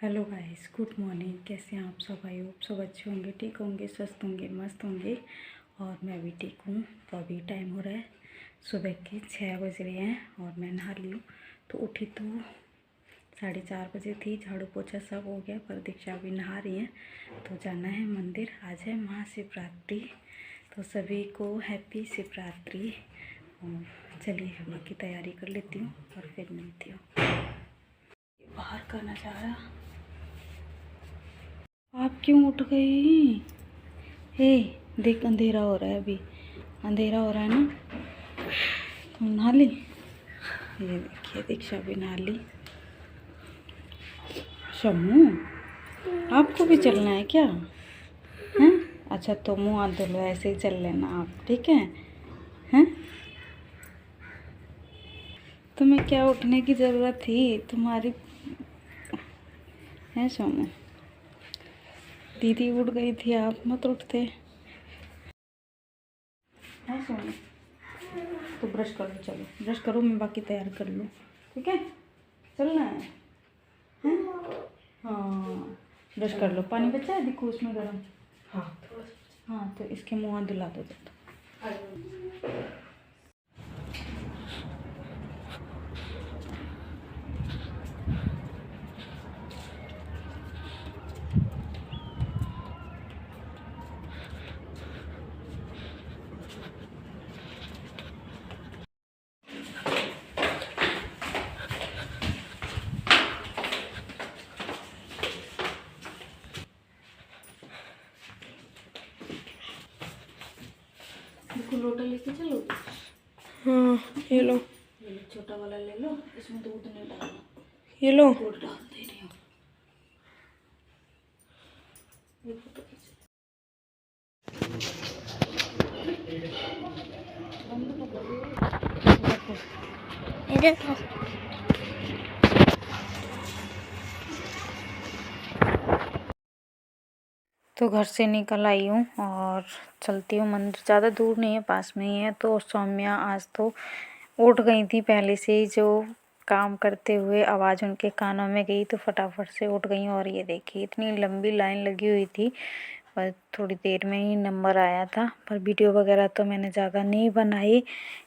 Hello guys, good morning. कैसे हैं आप सब? आई होप सब अच्छे होंगे, ठीक होंगे, स्वस्थ होंगे, मस्त होंगे। और मैं भी ठीक हूँ। तो अभी टाइम हो रहा है सुबह के 6 बज रहे हैं और मैं नहा ली हूँ। तो उठी तो 4:30 बजे थी, झाड़ू पोछा सब हो गया, पर दीक्षा अभी नहा रही है। तो जाना है मंदिर, आज है महाशिवरात्रि। तो सभी को हैप्पी शिवरात्रि। और चलिए बाकी तैयारी कर लेती हूँ और फिर मिलती हूँ। बाहर का नज़ारा। आप क्यों उठ गई? हे, देख अंधेरा हो रहा है, अभी अंधेरा हो रहा है ना। तुम नहा ली? ये देखिए दीक्षा भी नहा ली। शम्मू, आपको भी चलना है क्या? हैं? अच्छा, तो मुँह हाथ धो लो, ऐसे ही चल लेना आप, ठीक है? हैं? तुम्हें क्या उठने की ज़रूरत थी तुम्हारी? है शम्मू, दीदी उठ गई थी, आप मत उठते। है सोनू, तो ब्रश कर लो, चलो ब्रश करो, मैं बाकी तैयार कर लूँ, ठीक है? चलना है? हैं? हाँ, ब्रश कर लो। पानी बचा है, देखो उसमें गर्म। हाँ थोड़ा सा। हाँ, तो इसके मुँह हाथ धुला दो जब। देखो लोटा लेके चलो। हाँ ये लो, ये लो, छोटा वाला ले लो, इसमें दूध नहीं डालना। ये लो। दूध डाल दे रही हूँ। देखो तो कैसे बंद कर दो। देखो। तो घर से निकल आई हूँ और चलती हूँ मंदिर। ज़्यादा दूर नहीं है, पास में ही है। तो सौम्या आज तो उठ गई थी पहले से ही, जो काम करते हुए आवाज़ उनके कानों में गई तो फटाफट से उठ गई। और ये देखिए इतनी लंबी लाइन लगी हुई थी, पर थोड़ी देर में ही नंबर आया था। पर वीडियो वगैरह तो मैंने ज़्यादा नहीं बनाई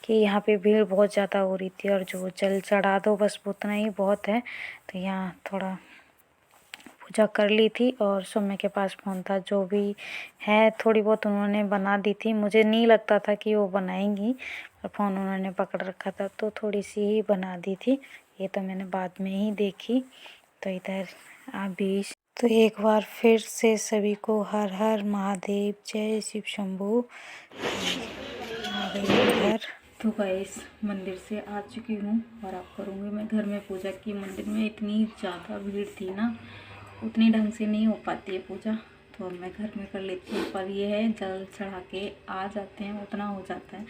कि यहाँ पे भीड़ बहुत ज़्यादा हो रही थी, और जो जल चढ़ा दो बस उतना ही बहुत है। तो यहाँ थोड़ा पूजा कर ली थी और सौम्य के पास फ़ोन था, जो भी है थोड़ी बहुत उन्होंने बना दी थी। मुझे नहीं लगता था कि वो बनाएंगी, पर फ़ोन उन्होंने पकड़ रखा था तो थोड़ी सी ही बना दी थी। ये तो मैंने बाद में ही देखी। तो इधर अभी तो एक बार फिर से सभी को हर हर महादेव, जय शिव शंभू। आ गई घर। तो गाइस मंदिर से आ चुकी हूँ और अब करूँगी मैं घर में पूजा की। मंदिर में इतनी ज़्यादा भीड़ थी ना, उतनी ढंग से नहीं हो पाती है पूजा, तो अब मैं घर में कर लेती हूँ। पर ये है जल चढ़ा के आ जाते हैं उतना हो जाता है,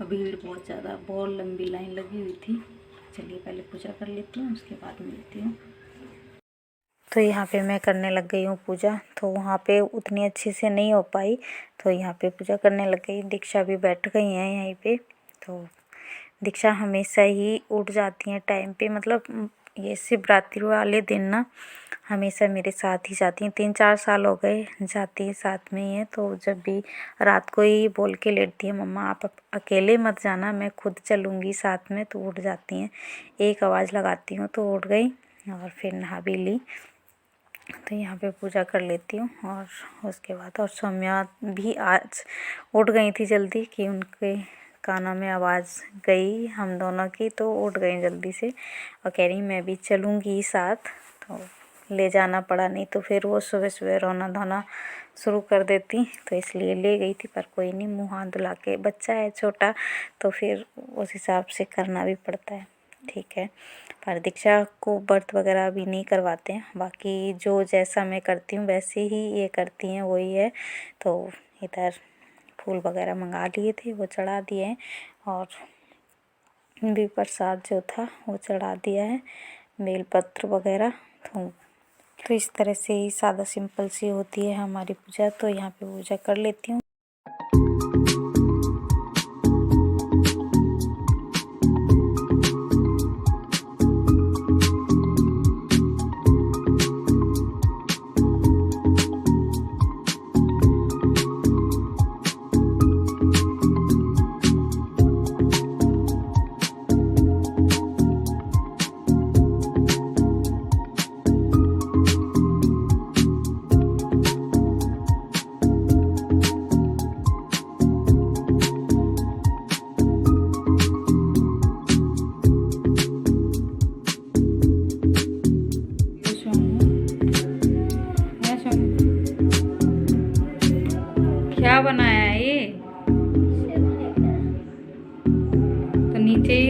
और भीड़ बहुत ज़्यादा, बहुत लंबी लाइन लगी हुई थी। चलिए पहले पूजा कर लेती हूँ, उसके बाद मिलती हूँ। तो यहाँ पे मैं करने लग गई हूँ पूजा। तो वहाँ पे उतनी अच्छे से नहीं हो पाई, तो यहाँ पे पूजा करने लग गई। दीक्षा भी बैठ गई हैं यहीं पे। तो दीक्षा हमेशा ही उठ जाती हैं टाइम पे, मतलब ये शिवरात्रि वाले दिन ना हमेशा मेरे साथ ही जाती हैं। 3-4 साल हो गए जाती है, साथ में ही है। तो जब भी रात को ही बोल के लेटती है, मम्मा आप अकेले मत जाना, मैं खुद चलूँगी साथ में, तो उठ जाती हैं। एक आवाज़ लगाती हूँ तो उठ गई, और फिर नहा भी ली। तो यहाँ पे पूजा कर लेती हूँ और उसके बाद, और सौम्या भी आज उठ गई थी जल्दी, कि उनके कानों में आवाज़ गई हम दोनों की, तो उठ गई जल्दी से और कह रही मैं भी चलूँगी साथ। तो ले जाना पड़ा, नहीं तो फिर वो सुबह सुबह रोना धोना शुरू कर देती, तो इसलिए ले गई थी। पर कोई नहीं, मुँह हाथ धुला के, बच्चा है छोटा तो फिर उस हिसाब से करना भी पड़ता है, ठीक है। पर दीक्षा को व्रत वगैरह भी नहीं करवाते हैं, बाकी जो जैसा मैं करती हूँ वैसे ही ये करती हैं, वही है। तो इधर फूल वगैरह मंगा लिए थे, वो चढ़ा दिए हैं, और भी प्रसाद जो था वो चढ़ा दिया है, बेलपत्र वगैरह। तो इस तरह से ही सादा सिंपल सी होती है हमारी पूजा। तो यहाँ पे पूजा कर लेती हूँ।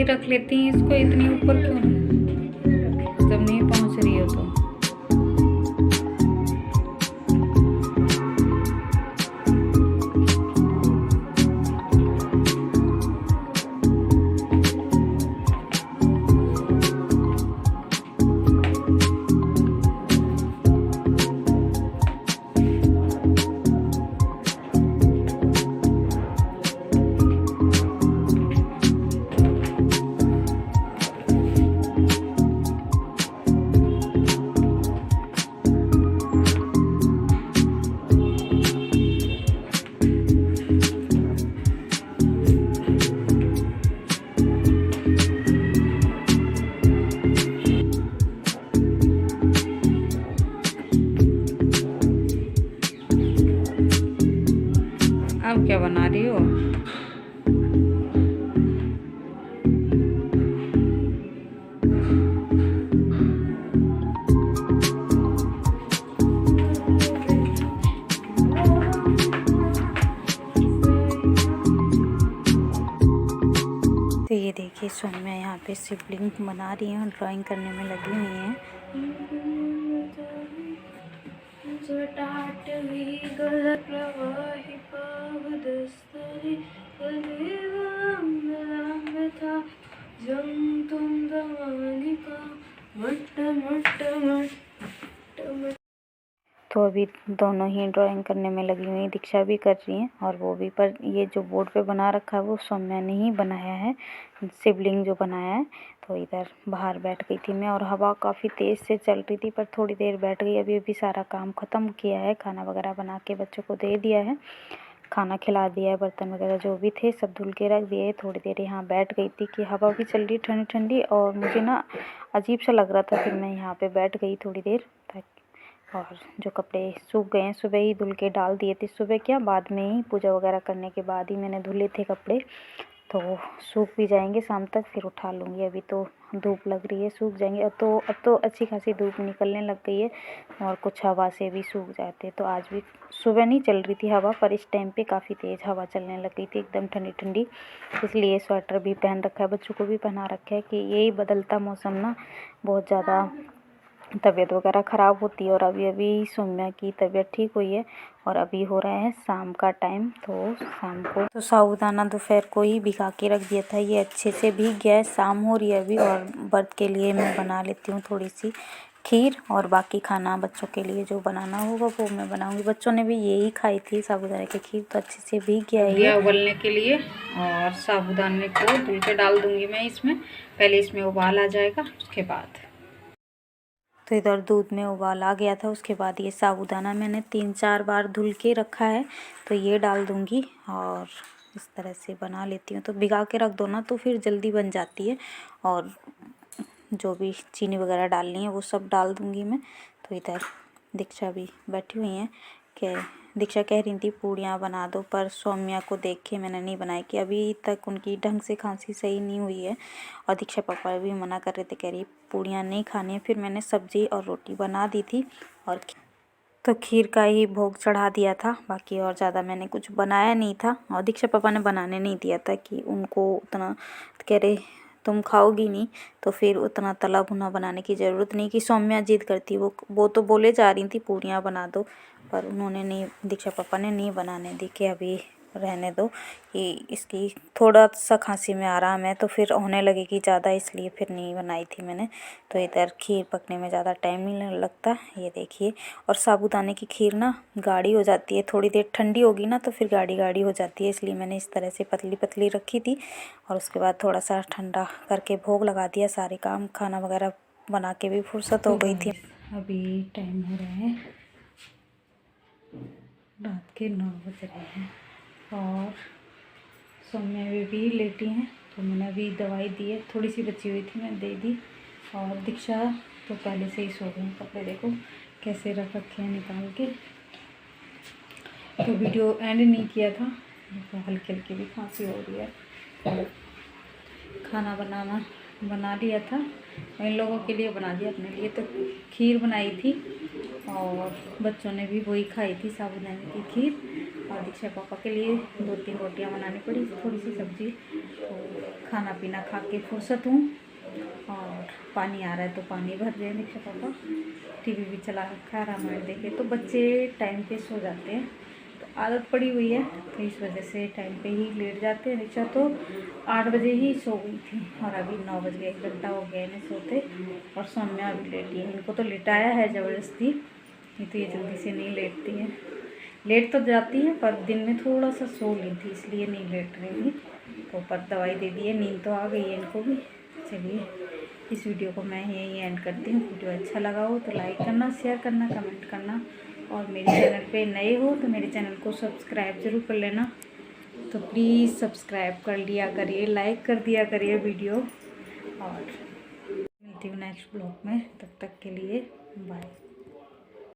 रख लेती हैं इसको, इतनी ऊपर क्यों जब नहीं पहुंच रही हो तो। अब क्या बना रही हो? तो ये देखिए सौम्या यहाँ पे शिवलिंग बना रही है और ड्राइंग करने में लगी हुई है। तो अभी दोनों ही ड्राइंग करने में लगी हुई, दीक्षा भी कर रही हैं और वो भी, पर ये जो बोर्ड पे बना रखा है वो सौम्या ने ही बनाया है, शिवलिंग जो बनाया है। तो इधर बाहर बैठ गई थी मैं और हवा काफ़ी तेज़ से चल रही थी, पर थोड़ी देर बैठ गई। अभी सारा काम ख़त्म किया है, खाना वगैरह बना के बच्चों को दे दिया है, खाना खिला दिया है, बर्तन वगैरह जो भी थे सब धुल के रख दिए। थोड़ी देर यहाँ बैठ गई थी कि हवा भी चल रही ठंडी ठंडी और मुझे ना अजीब सा लग रहा था, फिर मैं यहाँ पे बैठ गई थोड़ी देर। और जो कपड़े सूख गए हैं सुबह ही धुल के डाल दिए थे, सुबह क्या बाद में ही पूजा वगैरह करने के बाद ही मैंने धुले थे कपड़े, तो सूख भी जाएंगे शाम तक, फिर उठा लूँगी। अभी तो धूप लग रही है, सूख जाएंगे। अब तो अच्छी खासी धूप निकलने लग गई है और कुछ हवा से भी सूख जाते। तो आज भी सुबह नहीं चल रही थी हवा, पर इस टाइम पे काफ़ी तेज़ हवा चलने लग गई थी, एकदम ठंडी ठंडी। इसलिए स्वेटर भी पहन रखा है, बच्चों को भी पहना रखा है कि यही बदलता मौसम ना बहुत ज़्यादा तबीयत वगैरह ख़राब होती है। और अभी सौम्या की तबीयत ठीक हुई है और अभी हो रहा है शाम का टाइम। तो शाम को तो साबूदाना दोपहर को ही भिगा के रख दिया था, ये अच्छे से भीग गया है। शाम हो रही है अभी और व्रत के लिए मैं बना लेती हूँ थोड़ी सी खीर, और बाकी खाना बच्चों के लिए जो बनाना होगा वो मैं बनाऊंगी। बच्चों ने भी यही खाई थी साबूदाने की खीर, तो अच्छे से भीग गया है ये उबलने के लिए। और साबूदाने को धुल के डाल दूंगी मैं इसमें, पहले इसमें उबाल आ जाएगा उसके बाद। तो इधर दूध में उबाल आ गया था, उसके बाद ये साबूदाना मैंने 3-4 बार धुल के रखा है, तो ये डाल दूंगी और इस तरह से बना लेती हूँ। तो भिगा के रख दो ना तो फिर जल्दी बन जाती है। और जो भी चीनी वगैरह डालनी है वो सब डाल दूंगी मैं। तो इधर दीक्षा भी बैठी हुई हैं कि दीक्षा कह रही थी पूड़ियाँ बना दो, पर सौम्या को देख के मैंने नहीं बनाई कि अभी तक उनकी ढंग से खांसी सही नहीं हुई है। और दीक्षा पापा भी मना कर रहे थे, कह रही पूड़ियाँ नहीं खानी है। फिर मैंने सब्ज़ी और रोटी बना दी थी और तो खीर का ही भोग चढ़ा दिया था, बाकी और ज़्यादा मैंने कुछ बनाया नहीं था। और दीक्षा पापा ने बनाने नहीं दिया था कि उनको उतना, कह रहे तुम खाओगी नहीं तो फिर उतना तला भुना बनाने की ज़रूरत नहीं कि सौम्या जिद करती। वो तो बोले जा रही थी पूड़ियाँ बना दो, पर उन्होंने नहीं, दीक्षा पापा ने नहीं बनाने दी कि अभी रहने दो कि इसकी थोड़ा सा खांसी में आराम है, तो फिर होने लगेगी ज़्यादा, इसलिए फिर नहीं बनाई थी मैंने। तो इधर खीर पकने में ज़्यादा टाइम नहीं लगता, ये देखिए। और साबूदाने की खीर ना गाढ़ी हो जाती है, थोड़ी देर ठंडी होगी ना तो फिर गाढ़ी गाढ़ी हो जाती है, इसलिए मैंने इस तरह से पतली पतली रखी थी। और उसके बाद थोड़ा सा ठंडा करके भोग लगा दिया। सारे काम खाना वगैरह बना के भी फुर्सत हो गई थी। अभी टाइम हो रहा है रात के 9 बज रहे हैं और सौम्या भी लेटी हैं, तो मैंने अभी दवाई दी है, थोड़ी सी बची हुई थी मैंने दे दी। और दीक्षा तो पहले से ही सो गई। कपड़े देखो कैसे रख रखे हैं निकाल के। तो वीडियो एंड नहीं किया था, तो हल्की हल्की भी खांसी हो रही है। खाना बना लिया था, इन लोगों के लिए बना दिया, अपने लिए तो खीर बनाई थी और बच्चों ने भी वही खाई थी, साबूदाने की खीर। और दीक्षा पापा के लिए 2-3 रोटियां बनानी पड़ी, थोड़ी सी सब्जी। तो खाना पीना खा के फुर्सत हूँ। और पानी आ रहा है तो पानी भर रहे हैं दीक्षा पापा। टीवी भी चला रखा है, रामायण देखे। तो बच्चे टाइम पे सो जाते हैं, तो आदत पड़ी हुई है, तो इस वजह से टाइम पे ही लेट जाते हैं। दीक्षा तो 8 बजे ही सो गई थी और अभी 9 बज गए, 1 घंटा हो गया इन्हें सोते। और सौम्या अभी लेटी है, इनको तो लिटाया है ज़बरदस्ती, नहीं तो ये जल्दी से नहीं लेटती है। लेट तो जाती है पर दिन में थोड़ा सा सो ली थी, इसलिए नहीं लेट रही थी। तो पर दवाई दे दी है, नींद तो आ गई है इनको भी। चलिए इस वीडियो को मैं यहीं एंड करती हूँ। वीडियो अच्छा लगा हो तो लाइक करना, शेयर करना, कमेंट करना। और मेरे चैनल पे नए हो तो मेरे चैनल को सब्सक्राइब ज़रूर कर लेना। तो प्लीज़ सब्सक्राइब कर लिया करिए, लाइक कर दिया करिए वीडियो। और मिलती हूँ नेक्स्ट ब्लॉग में, तब तक के लिए बाय।